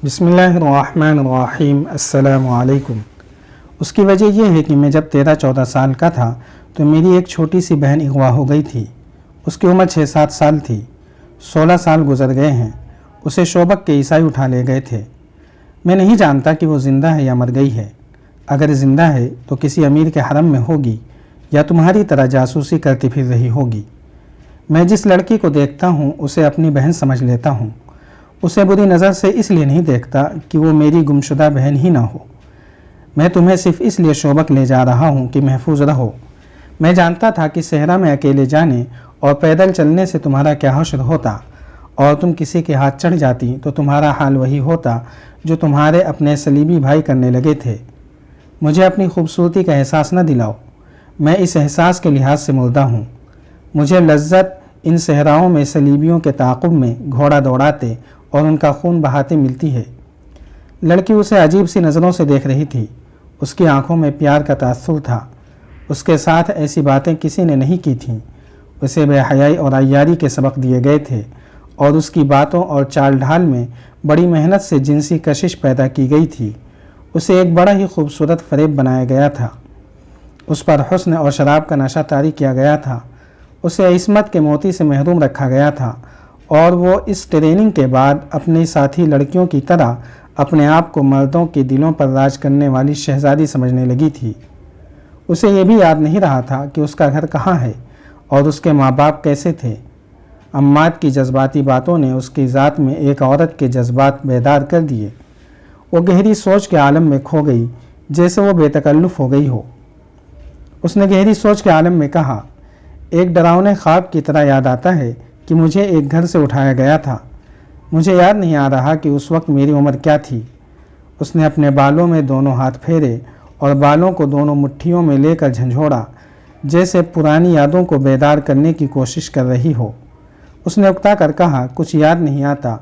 بسم اللہ الرحمن الرحیم۔ السلام علیکم۔ اس کی وجہ یہ ہے کہ میں جب 13-14 سال کا تھا تو میری ایک چھوٹی سی بہن اغوا ہو گئی تھی۔ اس کی عمر 6-7 سال تھی۔ 16 سال گزر گئے ہیں۔ اسے شوبک کے عیسائی اٹھا لے گئے تھے۔ میں نہیں جانتا کہ وہ زندہ ہے یا مر گئی ہے۔ اگر زندہ ہے تو کسی امیر کے حرم میں ہوگی یا تمہاری طرح جاسوسی کرتی پھر رہی ہوگی۔ میں جس لڑکی کو دیکھتا ہوں اسے اپنی بہن سمجھ لیتا ہوں۔ اسے بری نظر سے اس لیے نہیں دیکھتا کہ وہ میری گمشدہ بہن ہی نہ ہو۔ میں تمہیں صرف اس لیے شوبک لے جا رہا ہوں کہ محفوظ رہو۔ میں جانتا تھا کہ صحرا میں اکیلے جانے اور پیدل چلنے سے تمہارا کیا حشر ہوتا، اور تم کسی کے ہاتھ چڑھ جاتی تو تمہارا حال وہی ہوتا جو تمہارے اپنے صلیبی بھائی کرنے لگے تھے۔ مجھے اپنی خوبصورتی کا احساس نہ دلاؤ۔ میں اس احساس کے لحاظ سے مردہ ہوں۔ مجھے لذت ان صحراؤں میں صلیبیوں کے تعاقب میں گھوڑا دوڑاتے اور ان کا خون بہاتے ملتی ہے۔ لڑکی اسے عجیب سی نظروں سے دیکھ رہی تھی۔ اس کی آنکھوں میں پیار کا تاثر تھا۔ اس کے ساتھ ایسی باتیں کسی نے نہیں کی تھیں۔ اسے بے حیائی اور عیاری کے سبق دیے گئے تھے، اور اس کی باتوں اور چال ڈھال میں بڑی محنت سے جنسی کشش پیدا کی گئی تھی۔ اسے ایک بڑا ہی خوبصورت فریب بنایا گیا تھا۔ اس پر حسن اور شراب کا نشہ طاری کیا گیا تھا۔ اسے عصمت کے موتی سے محروم رکھا گیا تھا، اور وہ اس ٹریننگ کے بعد اپنی ساتھی لڑکیوں کی طرح اپنے آپ کو مردوں کے دلوں پر راج کرنے والی شہزادی سمجھنے لگی تھی۔ اسے یہ بھی یاد نہیں رہا تھا کہ اس کا گھر کہاں ہے اور اس کے ماں باپ کیسے تھے۔ عماد کی جذباتی باتوں نے اس کی ذات میں ایک عورت کے جذبات بیدار کر دیے۔ وہ گہری سوچ کے عالم میں کھو گئی، جیسے وہ بے تکلف ہو گئی ہو۔ اس نے گہری سوچ کے عالم میں کہا، ایک ڈراؤنے خواب کی طرح یاد آتا ہے کہ مجھے ایک گھر سے اٹھایا گیا تھا۔ مجھے یاد نہیں آ رہا کہ اس وقت میری عمر کیا تھی۔ اس نے اپنے بالوں میں دونوں ہاتھ پھیرے اور بالوں کو دونوں مٹھیوں میں لے کر جھنجھوڑا، جیسے پرانی یادوں کو بیدار کرنے کی کوشش کر رہی ہو۔ اس نے اکتا کر کہا، کچھ یاد نہیں آتا۔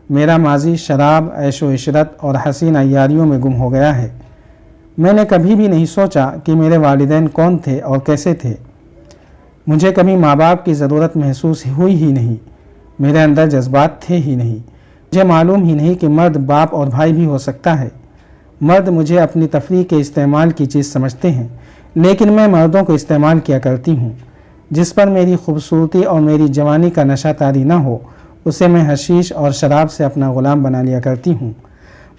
میرا ماضی شراب، عیش و عشرت اور حسین عیاریوں میں گم ہو گیا ہے۔ میں نے کبھی بھی نہیں سوچا کہ میرے والدین کون تھے اور کیسے تھے۔ مجھے کبھی ماں باپ کی ضرورت محسوس ہوئی ہی نہیں۔ میرے اندر جذبات تھے ہی نہیں۔ مجھے معلوم ہی نہیں کہ مرد باپ اور بھائی بھی ہو سکتا ہے۔ مرد مجھے اپنی تفریح کے استعمال کی چیز سمجھتے ہیں، لیکن میں مردوں کو استعمال کیا کرتی ہوں۔ جس پر میری خوبصورتی اور میری جوانی کا نشہ طاری نہ ہو، اسے میں حشیش اور شراب سے اپنا غلام بنا لیا کرتی ہوں۔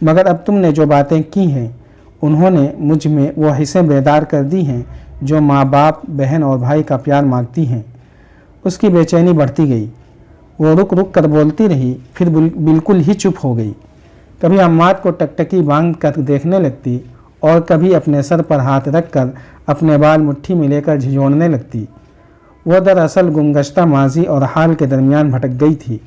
مگر اب تم نے جو باتیں کی ہیں، انہوں نے مجھ میں وہ حصیں بیدار کر دی ہیں جو ماں باپ، بہن اور بھائی کا پیار مانگتی ہیں۔ اس کی بے چینی بڑھتی گئی۔ وہ رک رک کر بولتی رہی، پھر بالکل ہی چپ ہو گئی۔ کبھی عماد کو ٹکٹکی باندھ کر دیکھنے لگتی اور کبھی اپنے سر پر ہاتھ رکھ کر اپنے بال مٹھی میں لے کر جھنجھوڑنے لگتی۔ وہ دراصل گمگشتہ ماضی اور حال کے درمیان بھٹک گئی تھی۔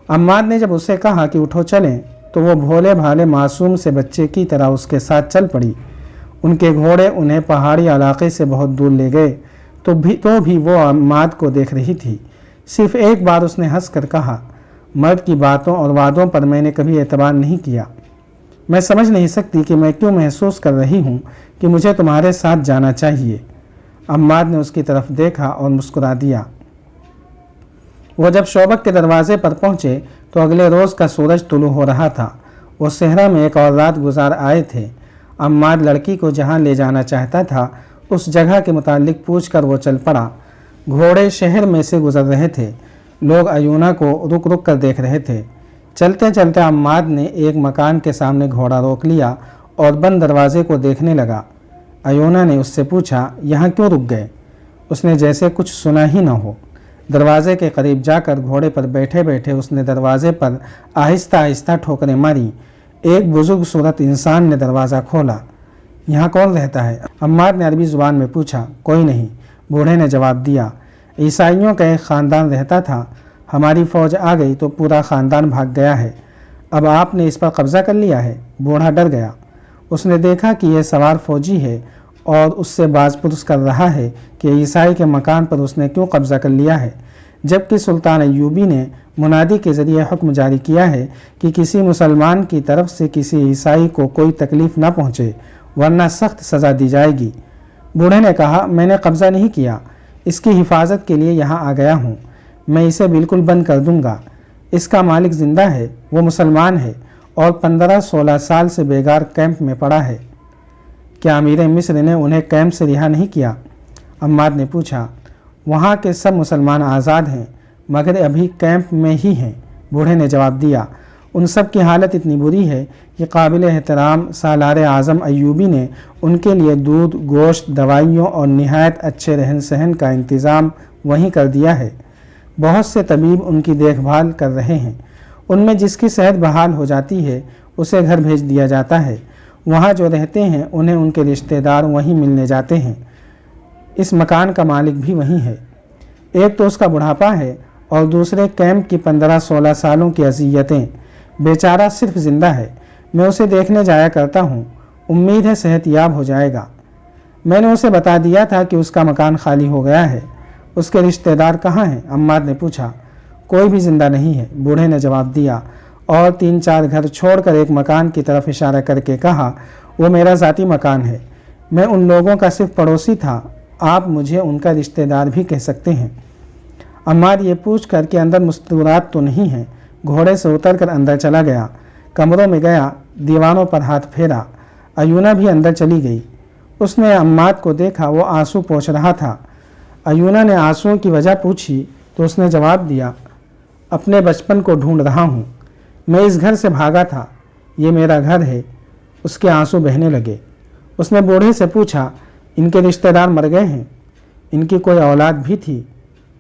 عماد نے جب اسے کہا کہ اٹھو چلیں، تو وہ بھولے بھالے معصوم سے بچے کی طرح اس کے ساتھ چل پڑی۔ ان کے گھوڑے انہیں پہاڑی علاقے سے بہت دور لے گئے، تو بھی وہ عماد کو دیکھ رہی تھی۔ صرف ایک بار اس نے ہنس کر کہا، مرد کی باتوں اور وعدوں پر میں نے کبھی اعتبار نہیں کیا۔ میں سمجھ نہیں سکتی کہ میں کیوں محسوس کر رہی ہوں کہ مجھے تمہارے ساتھ جانا چاہیے۔ عماد نے اس کی طرف دیکھا اور مسکرا دیا۔ وہ جب شوبک کے دروازے پر پہنچے تو اگلے روز کا سورج طلوع ہو رہا تھا۔ وہ صحرا میں ایک اور رات گزار آئے تھے۔ عماد لڑکی کو جہاں لے جانا چاہتا تھا اس جگہ کے متعلق پوچھ کر وہ چل پڑا۔ گھوڑے شہر میں سے گزر رہے تھے۔ لوگ ایونا کو رک رک کر دیکھ رہے تھے۔ چلتے چلتے عماد نے ایک مکان کے سامنے گھوڑا روک لیا اور بند دروازے کو دیکھنے لگا۔ ایونا نے اس سے پوچھا، یہاں کیوں رک گئے؟ اس نے جیسے کچھ سنا ہی نہ ہو۔ دروازے کے قریب جا کر گھوڑے پر بیٹھے بیٹھے اس نے دروازے پر آہستہ آہستہ ٹھوکریں ماری۔ ایک بزرگ صورت انسان نے دروازہ کھولا۔ یہاں کون رہتا ہے؟ عماد نے عربی زبان میں پوچھا۔ کوئی نہیں، بوڑھے نے جواب دیا۔ عیسائیوں کا ایک خاندان رہتا تھا۔ ہماری فوج آ گئی تو پورا خاندان بھاگ گیا ہے۔ اب آپ نے اس پر قبضہ کر لیا ہے؟ بوڑھا ڈر گیا۔ اس نے دیکھا کہ یہ سوار فوجی ہے اور اس سے باز پرس کر رہا ہے کہ عیسائی کے مکان پر اس نے کیوں قبضہ کر لیا ہے، جبکہ سلطان ایوبی نے منادی کے ذریعے حکم جاری کیا ہے کہ کسی مسلمان کی طرف سے کسی عیسائی کو کوئی تکلیف نہ پہنچے، ورنہ سخت سزا دی جائے گی۔ بوڑھے نے کہا، میں نے قبضہ نہیں کیا، اس کی حفاظت کے لیے یہاں آ گیا ہوں۔ میں اسے بالکل بند کر دوں گا۔ اس کا مالک زندہ ہے، وہ مسلمان ہے اور 15-16 سال سے بیگار کیمپ میں پڑا ہے۔ کیا امیر مصر نے انہیں کیمپ سے رہا نہیں کیا؟ عمار نے پوچھا۔ وہاں کے سب مسلمان آزاد ہیں مگر ابھی کیمپ میں ہی ہیں، بوڑھے نے جواب دیا۔ ان سب کی حالت اتنی بری ہے کہ قابل احترام سالار اعظم ایوبی نے ان کے لیے دودھ، گوشت، دوائیوں اور نہایت اچھے رہن سہن کا انتظام وہیں کر دیا ہے۔ بہت سے طبیب ان کی دیکھ بھال کر رہے ہیں۔ ان میں جس کی صحت بحال ہو جاتی ہے اسے گھر بھیج دیا جاتا ہے۔ وہاں جو رہتے ہیں انہیں ان کے رشتہ دار وہیں ملنے جاتے ہیں۔ اس مکان کا مالک بھی وہیں ہے۔ ایک تو اس کا بڑھاپا ہے اور دوسرے کیمپ کی 15-16 سالوں کی اذیتیں۔ بیچارہ صرف زندہ ہے، میں اسے دیکھنے جایا کرتا ہوں، امید ہے صحت یاب ہو جائے گا۔ میں نے اسے بتا دیا تھا کہ اس کا مکان خالی ہو گیا ہے۔ اس کے رشتہ دار کہاں ہیں؟ عمار نے پوچھا۔ کوئی بھی زندہ نہیں ہے، بوڑھے نے جواب دیا اور 3-4 گھر چھوڑ کر ایک مکان کی طرف اشارہ کر کے کہا، وہ میرا ذاتی مکان ہے، میں ان لوگوں کا صرف پڑوسی تھا، آپ مجھے ان کا رشتہ دار بھی کہہ سکتے ہیں۔ عمار یہ پوچھ کر کہ اندر مستورات تو نہیں ہیں، گھوڑے سے اتر کر اندر چلا گیا، کمروں میں گیا، دیوانوں پر ہاتھ پھیرا۔ ایونا بھی اندر چلی گئی۔ اس نے عمار کو دیکھا، وہ آنسو پوچھ رہا تھا۔ ایونا نے آنسوؤں کی وجہ پوچھی تو اس نے جواب دیا، اپنے بچپن کو ڈھونڈ رہا ہوں، میں اس گھر سے بھاگا تھا، یہ میرا گھر ہے۔ اس کے آنسو بہنے لگے۔ اس نے بوڑھے سے پوچھا، ان کے رشتہ دار مر گئے ہیں؟ ان کی کوئی اولاد بھی تھی؟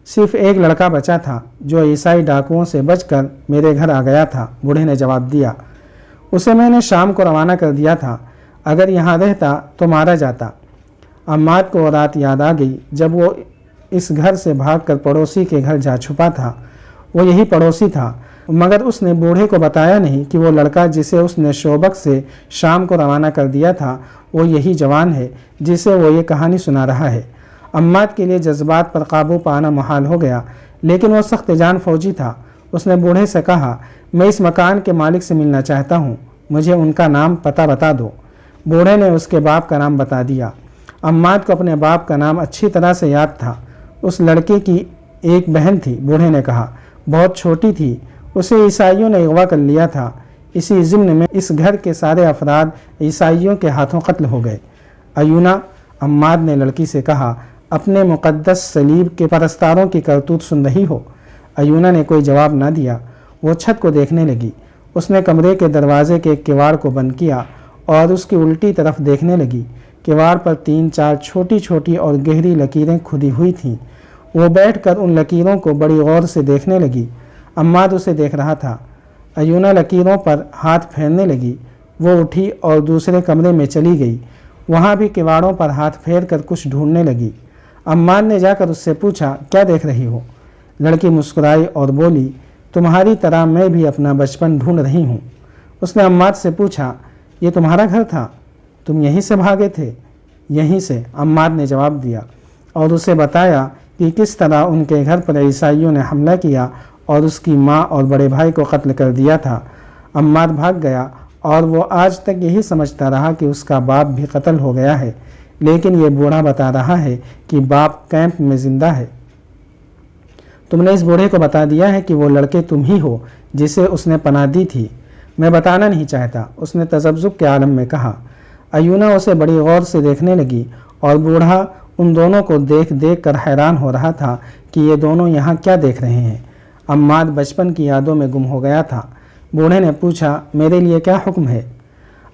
صرف ایک لڑکا بچا تھا جو عیسائی ڈاکوؤں سے بچ کر میرے گھر آ گیا تھا، بوڑھے نے جواب دیا۔ اسے میں نے شام کو روانہ کر دیا تھا، اگر یہاں رہتا تو مارا جاتا۔ عمار کو رات یاد آ گئی جب وہ اس گھر سے بھاگ کر پڑوسی کے گھر جا چھپا تھا۔ وہ یہی پڑوسی تھا، مگر اس نے بوڑھے کو بتایا نہیں کہ وہ لڑکا جسے اس نے شوبک سے شام کو روانہ کر دیا تھا وہ یہی جوان ہے جسے وہ یہ کہانی سنا رہا ہے۔ عمار کے لیے جذبات پر قابو پانا محال ہو گیا، لیکن وہ سخت جان فوجی تھا۔ اس نے بوڑھے سے کہا، میں اس مکان کے مالک سے ملنا چاہتا ہوں، مجھے ان کا نام پتہ بتا دو۔ بوڑھے نے اس کے باپ کا نام بتا دیا۔ عمار کو اپنے باپ کا نام اچھی طرح سے یاد تھا۔ اس لڑکے کی ایک بہن تھی، بوڑھے نے کہا، بہت چھوٹی تھی، اسے عیسائیوں نے اغوا کر لیا تھا۔ اسی ضمن میں اس گھر کے سارے افراد عیسائیوں کے ہاتھوں قتل ہو گئے۔ ایونا، عمار نے لڑکی سے کہا، اپنے مقدس صلیب کے پرستاروں کی کرتوت سن رہی ہو؟ ایونا نے کوئی جواب نہ دیا۔ وہ چھت کو دیکھنے لگی۔ اس نے کمرے کے دروازے کے کیواڑ کو بند کیا اور اس کی الٹی طرف دیکھنے لگی۔ کیواڑ پر 3-4 چھوٹی چھوٹی اور گہری لکیریں کھدی ہوئی تھیں۔ وہ بیٹھ کر ان لکیروں کو بڑی غور سے دیکھنے لگی۔ عمار اسے دیکھ رہا تھا۔ ایونا لکیروں پر ہاتھ پھیرنے لگی۔ وہ اٹھی اور دوسرے کمرے میں چلی گئی۔ وہاں بھی کیواڑوں پر ہاتھ پھیر کر کچھ ڈھونڈنے لگی۔ عمار نے جا کر اس سے پوچھا، کیا دیکھ رہی ہو؟ لڑکی مسکرائی اور بولی، تمہاری طرح میں بھی اپنا بچپن ڈھونڈ رہی ہوں۔ اس نے عمار سے پوچھا، یہ تمہارا گھر تھا؟ تم یہیں سے بھاگے تھے؟ یہیں سے، عمار نے جواب دیا اور اسے بتایا کہ کس طرح ان کے گھر پر عیسائیوں نے حملہ کیا اور اس کی ماں اور بڑے بھائی کو قتل کر دیا تھا۔ عمار بھاگ گیا اور وہ آج تک یہی سمجھتا رہا کہ اس کا باپ بھی قتل ہو گیا ہے، لیکن یہ بوڑھا بتا رہا ہے کہ باپ کیمپ میں زندہ ہے۔ تم نے اس بوڑھے کو بتا دیا ہے کہ وہ لڑکے تم ہی ہو جسے اس نے پناہ دی تھی؟ میں بتانا نہیں چاہتا، اس نے تذبذب کے عالم میں کہا۔ ایونا اسے بڑی غور سے دیکھنے لگی اور بوڑھا ان دونوں کو دیکھ دیکھ کر حیران ہو رہا تھا کہ یہ دونوں یہاں کیا دیکھ رہے ہیں۔ عمار بچپن کی یادوں میں گم ہو گیا تھا۔ بوڑھے نے پوچھا، میرے لیے کیا حکم ہے؟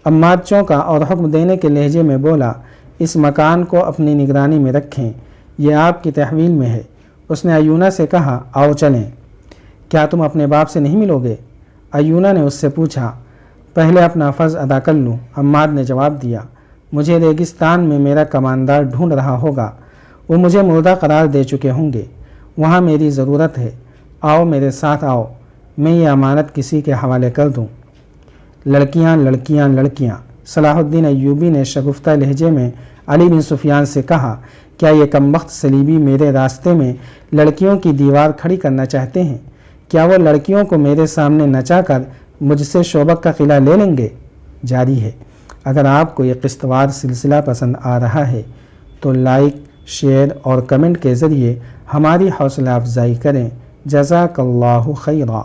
عمار چونکا اور حکم دینے کے لہجے میں بولا، اس مکان کو اپنی نگرانی میں رکھیں، یہ آپ کی تحویل میں ہے۔ اس نے ایونا سے کہا، آؤ چلیں۔ کیا تم اپنے باپ سے نہیں ملو گے؟ ایونا نے اس سے پوچھا۔ پہلے اپنا فرض ادا کر لوں، عمار نے جواب دیا۔ مجھے ریگستان میں میرا کماندار ڈھونڈ رہا ہوگا، وہ مجھے مردہ قرار دے چکے ہوں گے، وہاں میری ضرورت ہے۔ آؤ میرے ساتھ آؤ، میں یہ امانت کسی کے حوالے کر دوں۔ لڑکیاں لڑکیاں لڑکیاں، صلاح الدین ایوبی نے شگفتہ لہجے میں علی بن سفیان سے کہا، کیا یہ کمبخت صلیبی میرے راستے میں لڑکیوں کی دیوار کھڑی کرنا چاہتے ہیں؟ کیا وہ لڑکیوں کو میرے سامنے نچا کر مجھ سے شوبک کا قلعہ لے لیں گے؟ جاری ہے۔ اگر آپ کو یہ قسط وار سلسلہ پسند آ رہا ہے تو لائک، شیئر اور کمنٹ کے ذریعے ہماری حوصلہ افزائی کریں۔ جزاک اللہ خیرا۔